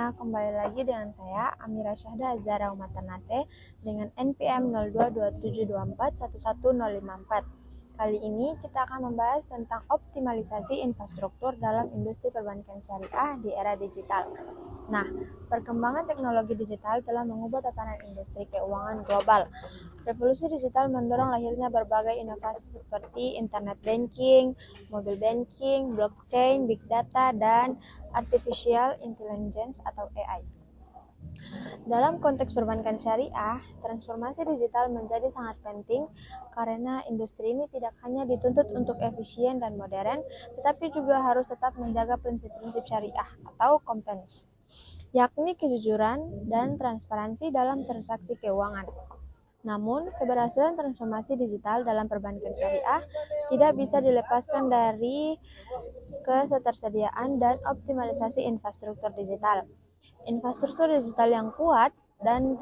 semuanya, kembali lagi dengan saya Amira Syahda Azhara Umat Ternate dengan NPM 022724111054. Kali ini kita akan membahas tentang optimalisasi infrastruktur dalam industri perbankan syariah di era digital. Nah, perkembangan teknologi digital telah mengubah tatanan industri keuangan global. Revolusi digital mendorong lahirnya berbagai inovasi seperti internet banking, mobile banking, blockchain, big data, dan artificial intelligence atau AI. Dalam konteks perbankan syariah, transformasi digital menjadi sangat penting karena industri ini tidak hanya dituntut untuk efisien dan modern, tetapi juga harus tetap menjaga prinsip-prinsip syariah atau compliance, yakni kejujuran dan transparansi dalam transaksi keuangan. Namun, keberhasilan transformasi digital dalam perbankan syariah tidak bisa dilepaskan dari ketersediaan dan optimalisasi infrastruktur digital. Infrastruktur digital yang kuat dan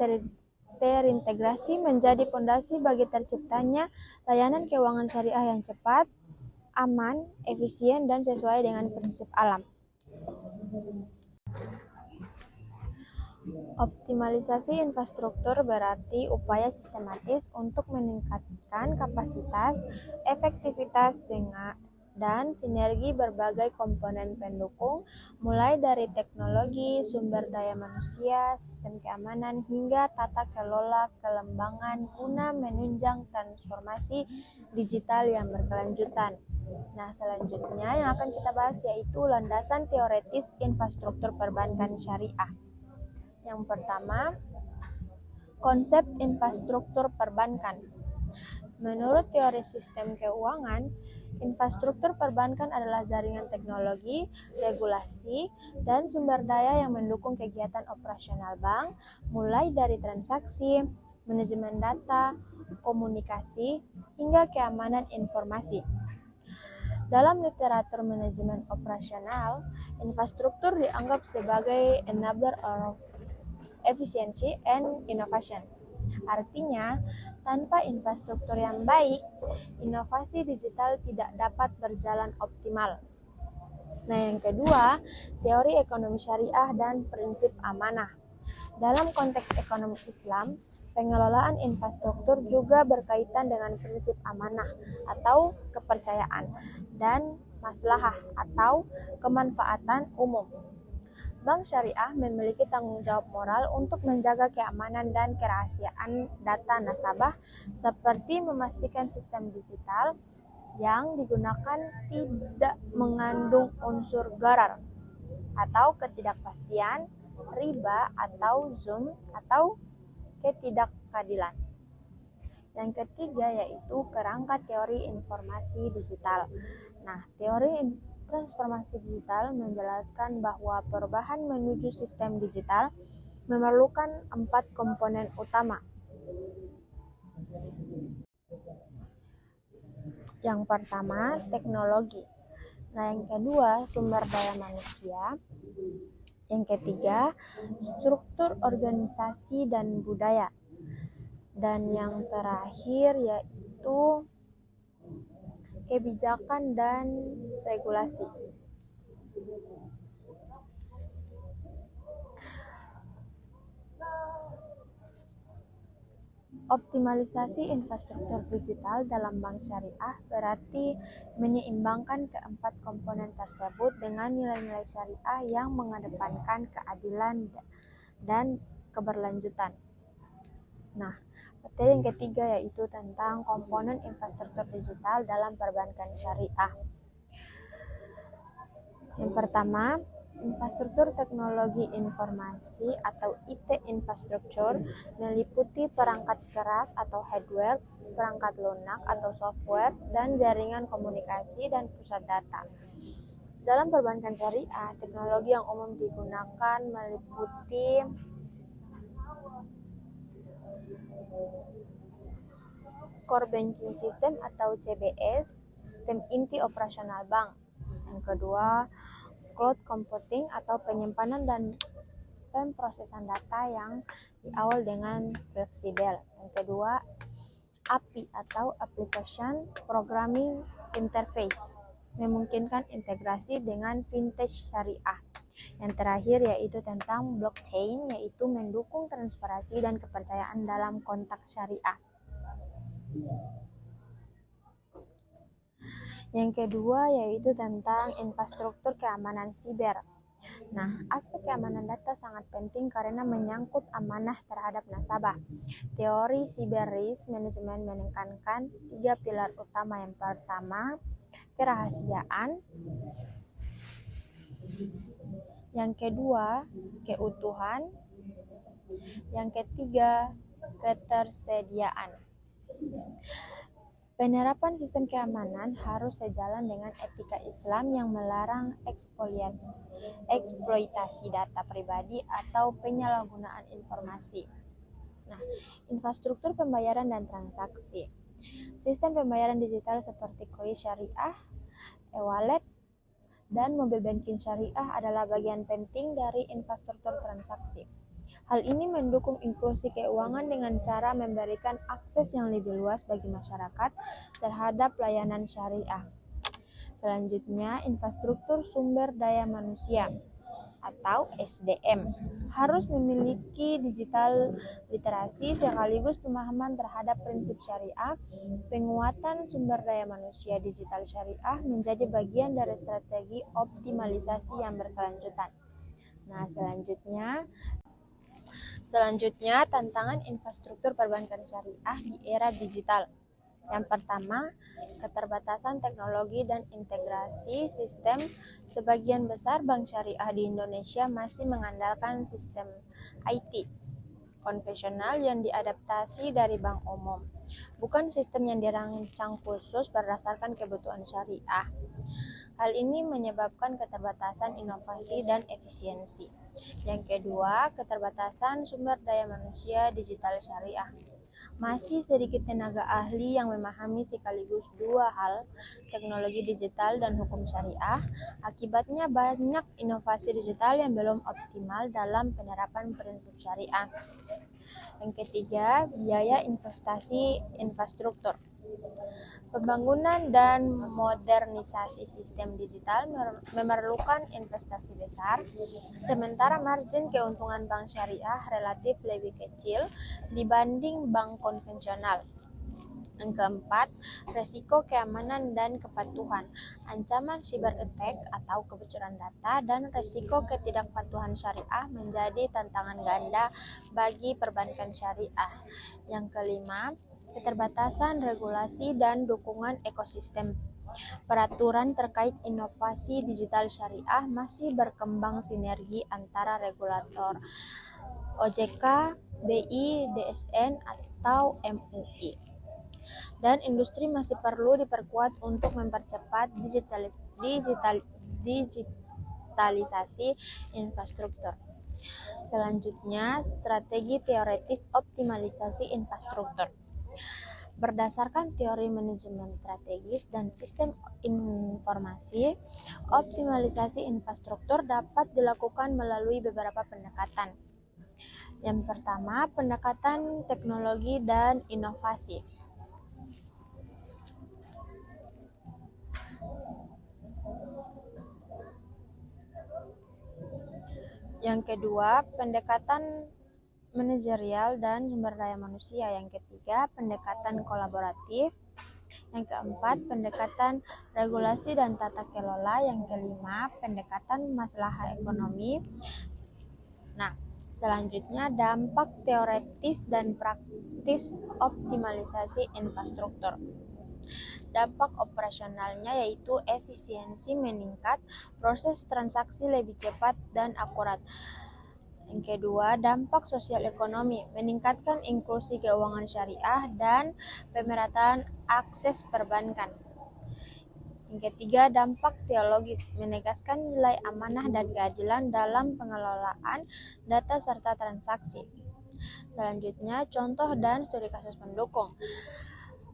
terintegrasi menjadi fondasi bagi terciptanya layanan keuangan syariah yang cepat, aman, efisien, dan sesuai dengan prinsip alam. Optimalisasi infrastruktur berarti upaya sistematis untuk meningkatkan kapasitas, efektivitas dan sinergi berbagai komponen pendukung, mulai dari teknologi, sumber daya manusia, sistem keamanan, hingga tata kelola kelembangan guna menunjang transformasi digital yang berkelanjutan. Nah, selanjutnya yang akan kita bahas yaitu landasan teoretis infrastruktur perbankan syariah. Yang pertama, konsep infrastruktur perbankan. Menurut teori sistem keuangan, infrastruktur perbankan adalah jaringan teknologi, regulasi, dan sumber daya yang mendukung kegiatan operasional bank, mulai dari transaksi, manajemen data, komunikasi, hingga keamanan informasi. Dalam literatur manajemen operasional, infrastruktur dianggap sebagai enabler of efficiency and innovation. Artinya, tanpa infrastruktur yang baik, inovasi digital tidak dapat berjalan optimal. Nah, yang kedua, teori ekonomi syariah dan prinsip amanah. Dalam konteks ekonomi Islam, pengelolaan infrastruktur juga berkaitan dengan prinsip amanah atau kepercayaan dan maslahah atau kemanfaatan umum. Bank syariah memiliki tanggung jawab moral untuk menjaga keamanan dan kerahasiaan data nasabah, seperti memastikan sistem digital yang digunakan tidak mengandung unsur gharar atau ketidakpastian, riba atau zulm atau ketidakadilan. Yang ketiga yaitu kerangka teori informasi digital. Nah, teori transformasi digital menjelaskan bahwa perubahan menuju sistem digital memerlukan 4 komponen utama. Yang pertama, teknologi. Nah, yang kedua, sumber daya manusia. Yang ketiga, struktur organisasi dan budaya. Dan yang terakhir yaitu kebijakan dan regulasi. Optimalisasi infrastruktur digital dalam bank syariah berarti menyeimbangkan keempat komponen tersebut dengan nilai-nilai syariah yang mengedepankan keadilan dan keberlanjutan. Nah, materi yang ketiga yaitu tentang komponen infrastruktur digital dalam perbankan syariah. Yang pertama, infrastruktur teknologi informasi atau IT infrastruktur meliputi perangkat keras atau hardware, perangkat lunak atau software, dan jaringan komunikasi dan pusat data. Dalam perbankan syariah, teknologi yang umum digunakan meliputi Core Banking System atau CBS, sistem inti operasional bank. Yang kedua, cloud computing atau penyimpanan dan pemrosesan data yang diawal dengan fleksibel. Yang kedua, API atau Application Programming Interface, memungkinkan integrasi dengan vintage syariah. Yang terakhir yaitu tentang blockchain, yaitu mendukung transparansi dan kepercayaan dalam kontrak syariah. Yang kedua yaitu tentang infrastruktur keamanan siber. Nah, aspek keamanan data sangat penting karena menyangkut amanah terhadap nasabah. Teori cyber risk management menekankan 3 pilar utama. Yang pertama, kerahasiaan. Yang kedua, keutuhan. Yang ketiga, ketersediaan. Penerapan sistem keamanan harus sejalan dengan etika Islam yang melarang eksploitasi data pribadi atau penyalahgunaan informasi. Nah, infrastruktur pembayaran dan transaksi. Sistem pembayaran digital seperti QRIS syariah, e-wallet, dan mobile banking syariah adalah bagian penting dari infrastruktur transaksi. Hal ini mendukung inklusi keuangan dengan cara memberikan akses yang lebih luas bagi masyarakat terhadap layanan syariah. Selanjutnya, infrastruktur sumber daya manusia atau SDM harus memiliki digital literasi sekaligus pemahaman terhadap prinsip syariah. Penguatan sumber daya manusia digital syariah menjadi bagian dari strategi optimalisasi yang berkelanjutan. Nah, Selanjutnya, tantangan infrastruktur perbankan syariah di era digital. Yang pertama, keterbatasan teknologi dan integrasi sistem. Sebagian besar bank syariah di Indonesia masih mengandalkan sistem IT konvensional yang diadaptasi dari bank umum, bukan sistem yang dirancang khusus berdasarkan kebutuhan syariah. Hal ini menyebabkan keterbatasan inovasi dan efisiensi. Yang kedua, keterbatasan sumber daya manusia digital syariah. Masih sedikit tenaga ahli yang memahami sekaligus dua hal, teknologi digital dan hukum syariah. Akibatnya banyak inovasi digital yang belum optimal dalam penerapan prinsip syariah. Yang ketiga, biaya investasi infrastruktur. Pembangunan dan modernisasi sistem digital memerlukan investasi besar, sementara margin keuntungan bank syariah relatif lebih kecil dibanding bank konvensional. Yang keempat, resiko keamanan dan kepatuhan. Ancaman cyber attack atau kebocoran data dan resiko ketidakpatuhan syariah menjadi tantangan ganda bagi perbankan syariah. Yang kelima, keterbatasan regulasi dan dukungan ekosistem. Peraturan terkait inovasi digital syariah masih berkembang sinergi antara regulator OJK, BI, DSN, atau MUI. Dan industri masih perlu diperkuat untuk mempercepat digitalisasi infrastruktur. Selanjutnya, strategi teoretis optimalisasi infrastruktur. Berdasarkan teori manajemen strategis dan sistem informasi, optimalisasi infrastruktur dapat dilakukan melalui beberapa pendekatan. Yang pertama, pendekatan teknologi dan inovasi. Yang kedua, pendekatan manajerial dan sumber daya manusia. Yang ketiga, pendekatan kolaboratif. Yang keempat, pendekatan regulasi dan tata kelola. Yang kelima, pendekatan masalah ekonomi. Nah, selanjutnya dampak teoretis dan praktis optimalisasi infrastruktur. Dampak operasionalnya yaitu efisiensi meningkat, proses transaksi lebih cepat dan akurat. Yang kedua, dampak sosial ekonomi, meningkatkan inklusi keuangan syariah dan pemerataan akses perbankan. Yang ketiga, dampak teologis, menegaskan nilai amanah dan keadilan dalam pengelolaan data serta transaksi. Selanjutnya, contoh dan studi kasus pendukung.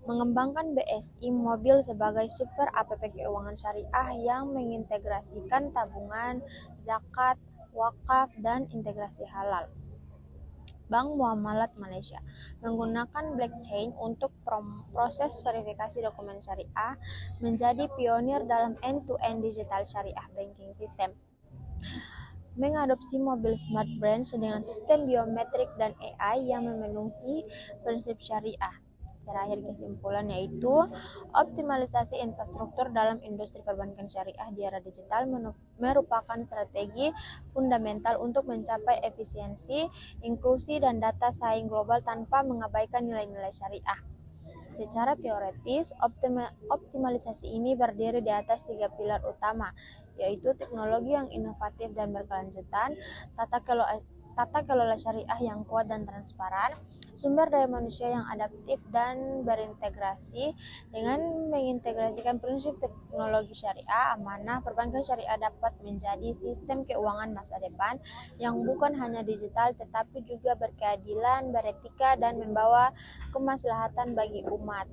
Mengembangkan BSI Mobil sebagai super app keuangan syariah yang mengintegrasikan tabungan, zakat, wakaf, dan integrasi halal. Bank Muamalat Malaysia menggunakan blockchain untuk proses verifikasi dokumen syariah, menjadi pionir dalam end-to-end digital syariah banking system. mengadopsi mobil smart branch dengan sistem biometrik dan AI yang memenuhi prinsip syariah. Terakhir kesimpulan yaitu optimalisasi infrastruktur dalam industri perbankan syariah di era digital merupakan strategi fundamental untuk mencapai efisiensi, inklusi, dan data saing global tanpa mengabaikan nilai-nilai syariah. Secara teoretis, optimalisasi ini berdiri di atas 3 pilar utama, yaitu teknologi yang inovatif dan berkelanjutan, tata kelola syariah yang kuat dan transparan, sumber daya manusia yang adaptif dan berintegrasi. Dengan mengintegrasikan prinsip teknologi syariah, amanah perbankan syariah dapat menjadi sistem keuangan masa depan yang bukan hanya digital tetapi juga berkeadilan, beretika, dan membawa kemaslahatan bagi umat.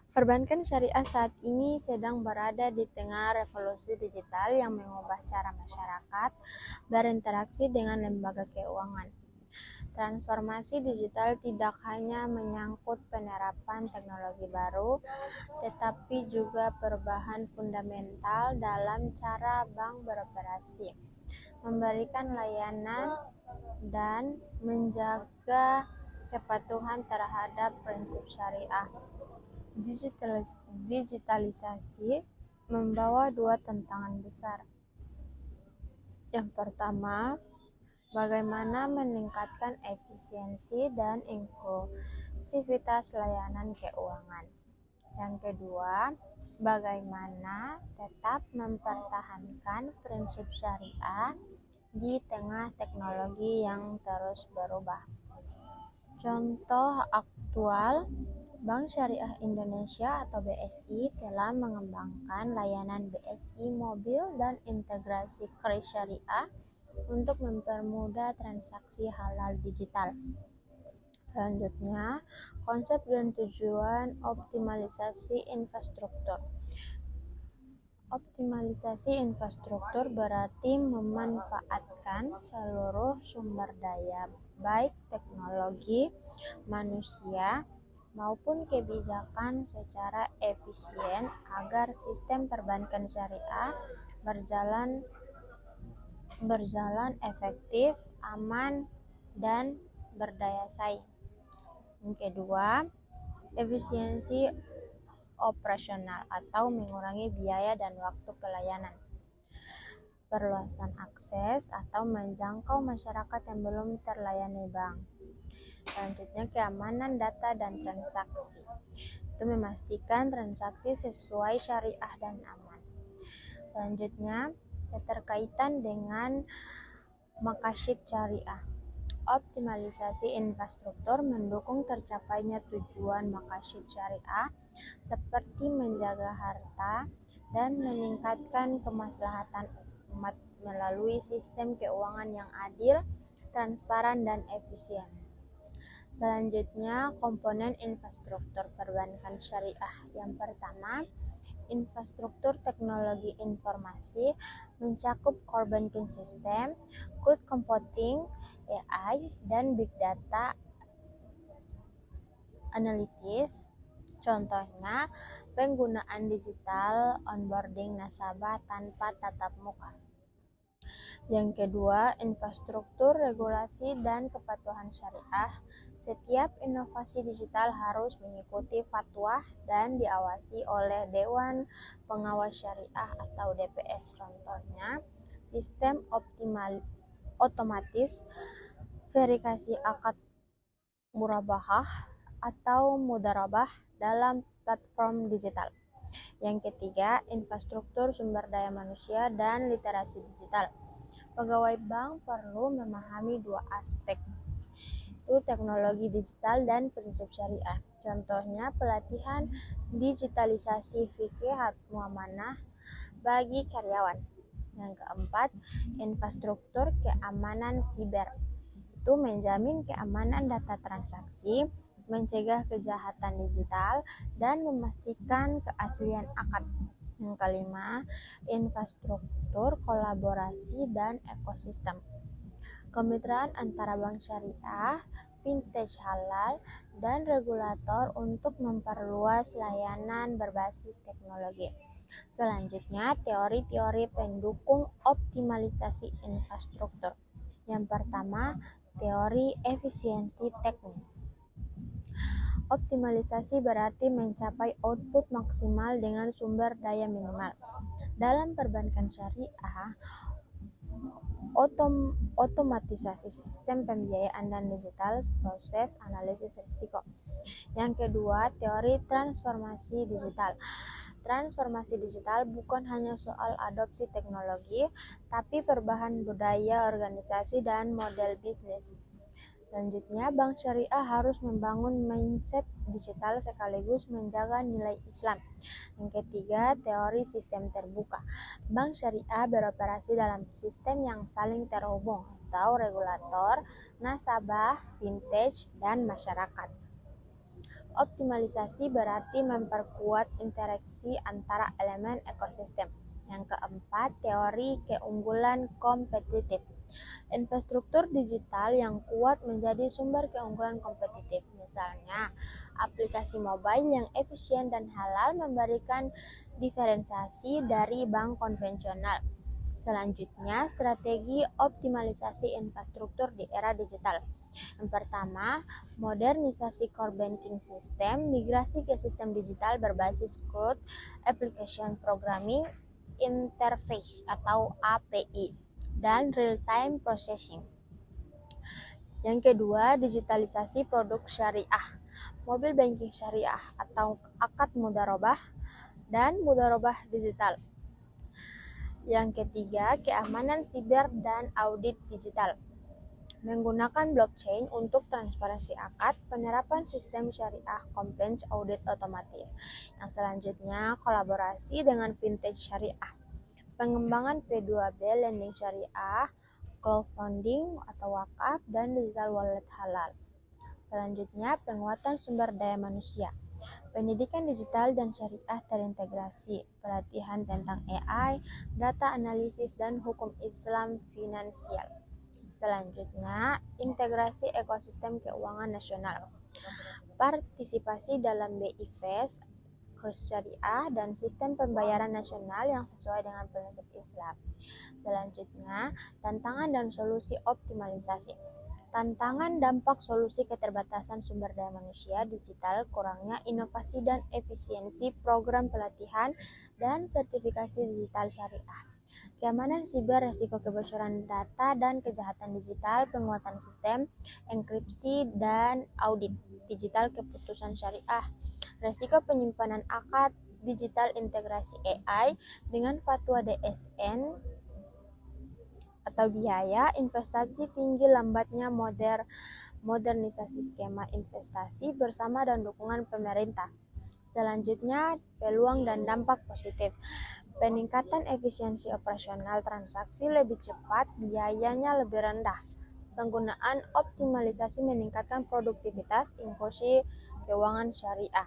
Perbankan syariah saat ini sedang berada di tengah revolusi digital yang mengubah cara masyarakat berinteraksi dengan lembaga keuangan. Transformasi digital tidak hanya menyangkut penerapan teknologi baru, tetapi juga perubahan fundamental dalam cara bank beroperasi, memberikan layanan, dan menjaga kepatuhan terhadap prinsip syariah. Digitalisasi membawa dua tantangan besar. Yang pertama, bagaimana meningkatkan efisiensi dan inklusivitas layanan keuangan. Yang kedua, bagaimana tetap mempertahankan prinsip syariah di tengah teknologi yang terus berubah. Contoh aktual, Bank Syariah Indonesia atau BSI telah mengembangkan layanan BSI Mobil dan integrasi kris syariah untuk mempermudah transaksi halal digital. Selanjutnya, konsep dan tujuan optimalisasi infrastruktur. Optimalisasi infrastruktur berarti memanfaatkan seluruh sumber daya, baik teknologi, manusia, maupun kebijakan secara efisien agar sistem perbankan syariah berjalan efektif, aman, dan berdaya saing. Yang kedua, efisiensi operasional atau mengurangi biaya dan waktu pelayanan. Perluasan akses atau menjangkau masyarakat yang belum terlayani bank. Selanjutnya, keamanan data dan transaksi. Itu memastikan transaksi sesuai syariah dan aman. Selanjutnya, keterkaitan dengan maqasid syariah. Optimalisasi infrastruktur mendukung tercapainya tujuan maqasid syariah seperti menjaga harta dan meningkatkan kemaslahatan umat melalui sistem keuangan yang adil, transparan, dan efisien. Selanjutnya, komponen infrastruktur perbankan syariah. Yang pertama, infrastruktur teknologi informasi mencakup core banking system, cloud computing, AI, dan big data analytics. Contohnya, penggunaan digital onboarding nasabah tanpa tatap muka. Yang kedua, infrastruktur regulasi dan kepatuhan syariah. Setiap inovasi digital harus mengikuti fatwa dan diawasi oleh Dewan Pengawas Syariah atau DPS. Contohnya, sistem otomatis verifikasi akad murabahah atau mudarabah dalam platform digital. Yang ketiga, infrastruktur sumber daya manusia dan literasi digital. Pegawai bank perlu memahami dua aspek, itu teknologi digital dan prinsip syariah. Contohnya, pelatihan digitalisasi fikih muamanah bagi karyawan. Yang keempat, infrastruktur keamanan siber. Itu menjamin keamanan data transaksi, mencegah kejahatan digital, dan memastikan keaslian akad. Yang kelima, infrastruktur kolaborasi dan ekosistem. Kemitraan antara bank syariah, fintech halal, dan regulator untuk memperluas layanan berbasis teknologi. Selanjutnya, teori-teori pendukung optimalisasi infrastruktur. Yang pertama, teori efisiensi teknis. Optimalisasi berarti mencapai output maksimal dengan sumber daya minimal. Dalam perbankan syariah, otomatisasi sistem pembiayaan dan digital proses analisis risiko. Yang kedua, teori transformasi digital. Transformasi digital bukan hanya soal adopsi teknologi, tapi perubahan budaya organisasi dan model bisnis. Selanjutnya, bank syariah harus membangun mindset digital sekaligus menjaga nilai Islam. Yang ketiga, teori sistem terbuka. Bank syariah beroperasi dalam sistem yang saling terhubung atau regulator, nasabah, vintage, dan masyarakat. Optimalisasi berarti memperkuat interaksi antara elemen ekosistem. Yang keempat, teori keunggulan kompetitif. Infrastruktur digital yang kuat menjadi sumber keunggulan kompetitif. Misalnya, aplikasi mobile yang efisien dan halal memberikan diferensiasi dari bank konvensional. Selanjutnya, strategi optimalisasi infrastruktur di era digital. Yang pertama, modernisasi core banking system, migrasi ke sistem digital berbasis cloud application programming interface atau API, dan real-time processing. Yang kedua, digitalisasi produk syariah, mobil banking syariah atau akad mudharabah dan mudharabah digital. Yang ketiga, keamanan siber dan audit digital. Menggunakan blockchain untuk transparansi akad, penerapan sistem syariah compliance audit otomatis. Yang selanjutnya, kolaborasi dengan vintage syariah. Pengembangan P2B lending syariah, crowdfunding atau wakaf, dan digital wallet halal. Selanjutnya, penguatan sumber daya manusia. Pendidikan digital dan syariah terintegrasi, pelatihan tentang AI, data analisis, dan hukum Islam finansial. Selanjutnya, integrasi ekosistem keuangan nasional. Partisipasi dalam BI Fast, kurs syariah, dan sistem pembayaran nasional yang sesuai dengan prinsip Islam. Selanjutnya, tantangan dan solusi optimalisasi. Tantangan dampak solusi keterbatasan sumber daya manusia digital, kurangnya inovasi dan efisiensi program pelatihan dan sertifikasi digital syariah. Keamanan siber, risiko kebocoran data dan kejahatan digital, penguatan sistem, enkripsi dan audit digital keputusan syariah, risiko penyimpanan akad digital, integrasi AI dengan fatwa DSN atau biaya, investasi tinggi lambatnya modernisasi skema investasi bersama dan dukungan pemerintah. Selanjutnya, peluang dan dampak positif. Peningkatan efisiensi operasional transaksi lebih cepat, biayanya lebih rendah. Penggunaan optimalisasi meningkatkan produktivitas, inklusi keuangan syariah.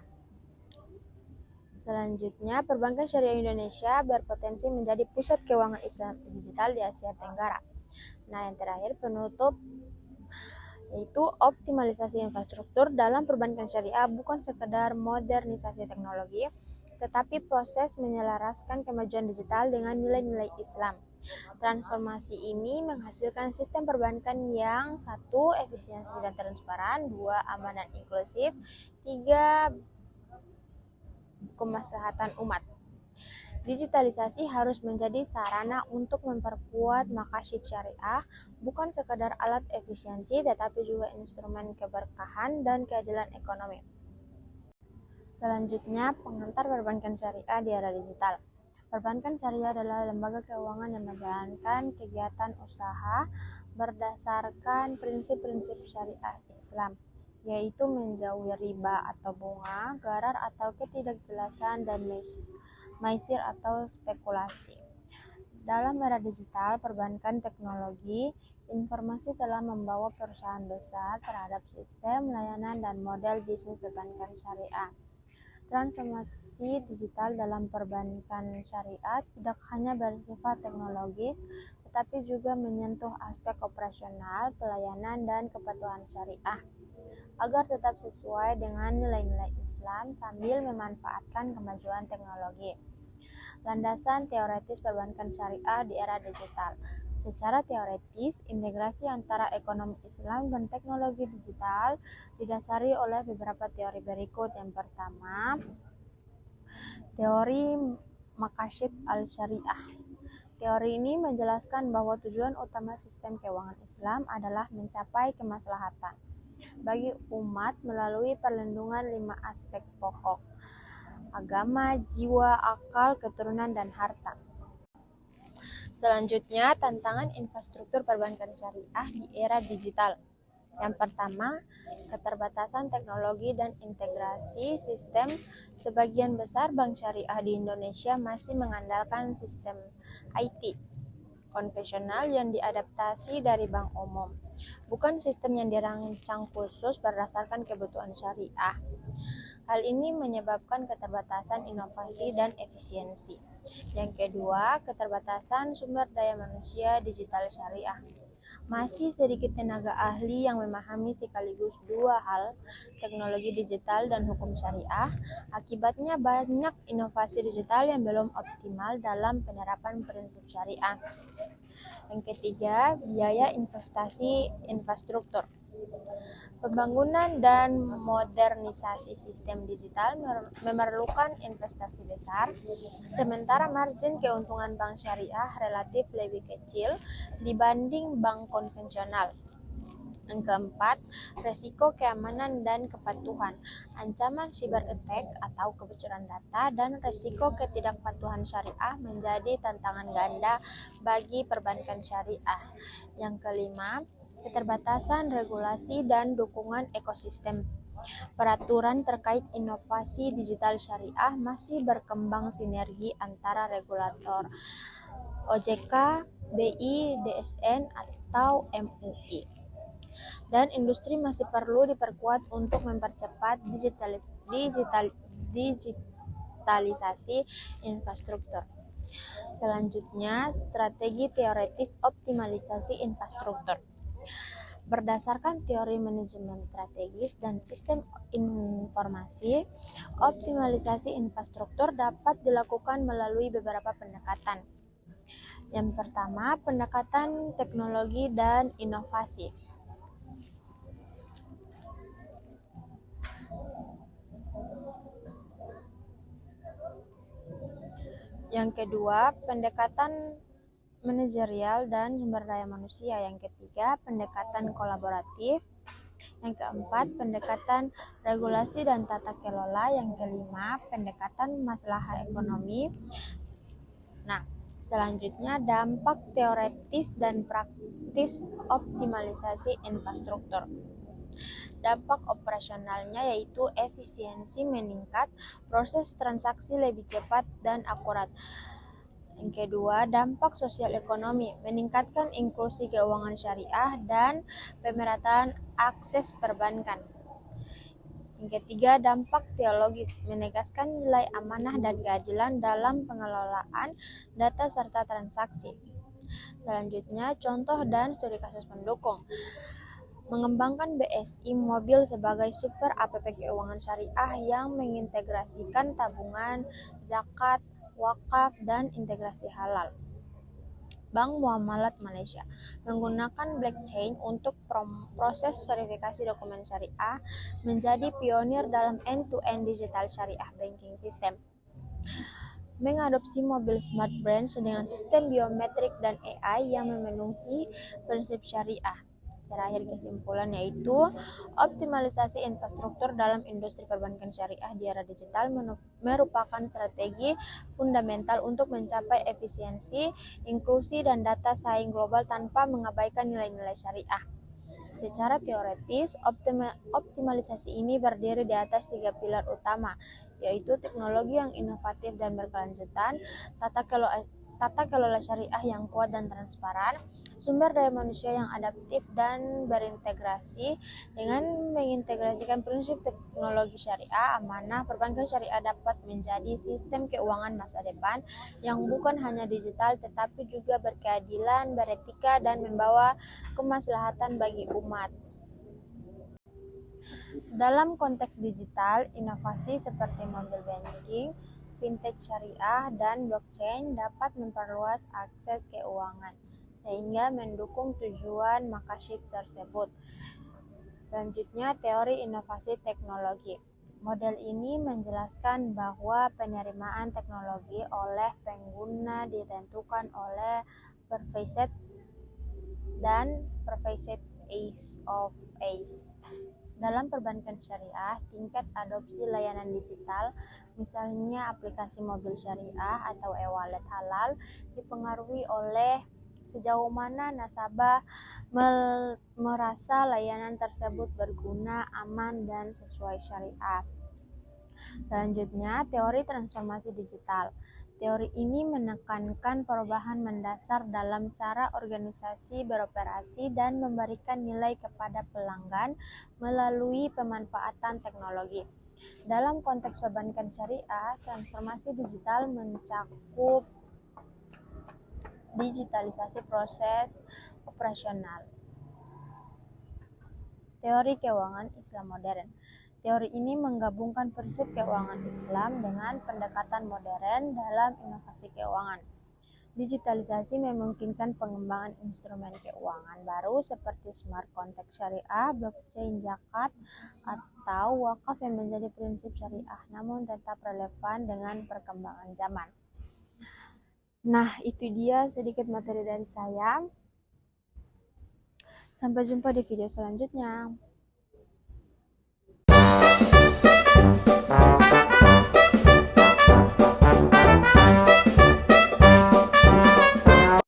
Selanjutnya, perbankan syariah Indonesia berpotensi menjadi pusat keuangan Islam digital di Asia Tenggara. Nah, yang terakhir penutup yaitu optimalisasi infrastruktur dalam perbankan syariah bukan sekedar modernisasi teknologi, tetapi proses menyelaraskan kemajuan digital dengan nilai-nilai Islam. Transformasi ini menghasilkan sistem perbankan yang 1. Efisiensi dan transparan, 2. Aman dan inklusif, 3. Kemaslahatan umat. Digitalisasi harus menjadi sarana untuk memperkuat maqasid syariah, bukan sekadar alat efisiensi, tetapi juga instrumen keberkahan dan keadilan ekonomi. Selanjutnya, pengantar perbankan syariah di era digital. Perbankan syariah adalah lembaga keuangan yang menjalankan kegiatan usaha berdasarkan prinsip-prinsip syariah Islam, yaitu menjauhi riba atau bunga, gharar atau ketidakjelasan, dan maisir atau spekulasi. Dalam era digital, perbankan teknologi informasi telah membawa perusahaan besar terhadap sistem, layanan, dan model bisnis perbankan syariah. Transformasi digital dalam perbankan syariah tidak hanya bersifat teknologis, tetapi juga menyentuh aspek operasional, pelayanan, dan kepatuhan syariah, agar tetap sesuai dengan nilai-nilai Islam sambil memanfaatkan kemajuan teknologi. Landasan teoretis perbankan syariah di era digital. Secara teoretis, integrasi antara ekonomi Islam dan teknologi digital didasari oleh beberapa teori berikut. Yang pertama, teori Maqasid al-Syariah. Teori ini menjelaskan bahwa tujuan utama sistem keuangan Islam adalah mencapai kemaslahatan bagi umat melalui perlindungan 5 aspek pokok: agama, jiwa, akal, keturunan, dan harta. Selanjutnya, tantangan infrastruktur perbankan syariah di era digital. Yang pertama, keterbatasan teknologi dan integrasi sistem. Sebagian besar bank syariah di Indonesia masih mengandalkan sistem IT konvensional yang diadaptasi dari bank umum, bukan sistem yang dirancang khusus berdasarkan kebutuhan syariah. Hal ini menyebabkan keterbatasan inovasi dan efisiensi. Yang kedua, keterbatasan sumber daya manusia digital syariah. Masih sedikit tenaga ahli yang memahami sekaligus dua hal, teknologi digital dan hukum syariah. Akibatnya banyak inovasi digital yang belum optimal dalam penerapan prinsip syariah. Yang ketiga, biaya investasi infrastruktur. Pembangunan dan modernisasi sistem digital memerlukan investasi besar, sementara margin keuntungan bank syariah relatif lebih kecil dibanding bank konvensional. Yang keempat, resiko keamanan dan kepatuhan. Ancaman cyber attack atau kebocoran data dan resiko ketidakpatuhan syariah menjadi tantangan ganda bagi perbankan syariah. Yang kelima, keterbatasan regulasi dan dukungan ekosistem. Peraturan terkait inovasi digital syariah masih berkembang sinergi antara regulator OJK, BI, DSN, atau MUI. Dan industri masih perlu diperkuat untuk mempercepat digitalisasi infrastruktur. Selanjutnya, strategi teoretis optimalisasi infrastruktur. Berdasarkan teori manajemen strategis dan sistem informasi, optimalisasi infrastruktur dapat dilakukan melalui beberapa pendekatan. Yang pertama, pendekatan teknologi dan inovasi. Yang kedua, pendekatan manajerial dan sumber daya manusia. Yang ketiga, pendekatan kolaboratif. Yang keempat, pendekatan regulasi dan tata kelola. Yang kelima, pendekatan maslahat ekonomi. Nah, selanjutnya dampak teoretis dan praktis optimalisasi infrastruktur. Dampak operasionalnya yaitu efisiensi meningkat, proses transaksi lebih cepat dan akurat. Yang kedua, dampak sosial ekonomi, meningkatkan inklusi keuangan syariah dan pemerataan akses perbankan. Yang ketiga, dampak teologis, menegaskan nilai amanah dan keadilan dalam pengelolaan data serta transaksi. Selanjutnya, contoh dan studi kasus pendukung. Mengembangkan BSI Mobil sebagai super app keuangan syariah yang mengintegrasikan tabungan, zakat, wakaf, dan integrasi halal. Bank Muamalat Malaysia menggunakan blockchain untuk proses verifikasi dokumen syariah, menjadi pionir dalam end-to-end digital syariah banking system. Mengadopsi mobil smart branch dengan sistem biometrik dan AI yang memenuhi prinsip syariah. Terakhir, kesimpulan yaitu optimalisasi infrastruktur dalam industri perbankan syariah di era digital merupakan strategi fundamental untuk mencapai efisiensi, inklusi, dan data saing global tanpa mengabaikan nilai-nilai syariah. Secara teoretis, optimalisasi ini berdiri di atas 3 pilar utama, yaitu teknologi yang inovatif dan berkelanjutan, tata kelola syariah yang kuat dan transparan, sumber daya manusia yang adaptif dan berintegrasi. Dengan mengintegrasikan prinsip teknologi syariah, amanah perbankan syariah dapat menjadi sistem keuangan masa depan yang bukan hanya digital tetapi juga berkeadilan, beretika, dan membawa kemaslahatan bagi umat. Dalam konteks digital, inovasi seperti mobile banking, fintech syariah dan blockchain dapat memperluas akses keuangan sehingga mendukung tujuan maqasid tersebut. Selanjutnya, teori inovasi teknologi. Model ini menjelaskan bahwa penerimaan teknologi oleh pengguna ditentukan oleh pervasive dan pervasive ease of age. Dalam perbankan syariah, tingkat adopsi layanan digital, misalnya aplikasi mobil syariah atau e-wallet halal, dipengaruhi oleh sejauh mana nasabah merasa layanan tersebut berguna, aman, dan sesuai syariah. Selanjutnya, teori transformasi digital. Teori ini menekankan perubahan mendasar dalam cara organisasi beroperasi dan memberikan nilai kepada pelanggan melalui pemanfaatan teknologi. Dalam konteks perbankan syariah, transformasi digital mencakup digitalisasi proses operasional. Teori keuangan Islam modern. Teori ini menggabungkan prinsip keuangan Islam dengan pendekatan modern dalam inovasi keuangan. Digitalisasi memungkinkan pengembangan instrumen keuangan baru seperti smart contract syariah, blockchain zakat, atau wakaf yang menjadi prinsip syariah namun tetap relevan dengan perkembangan zaman. Nah, itu dia sedikit materi dari saya. Sampai jumpa di video selanjutnya.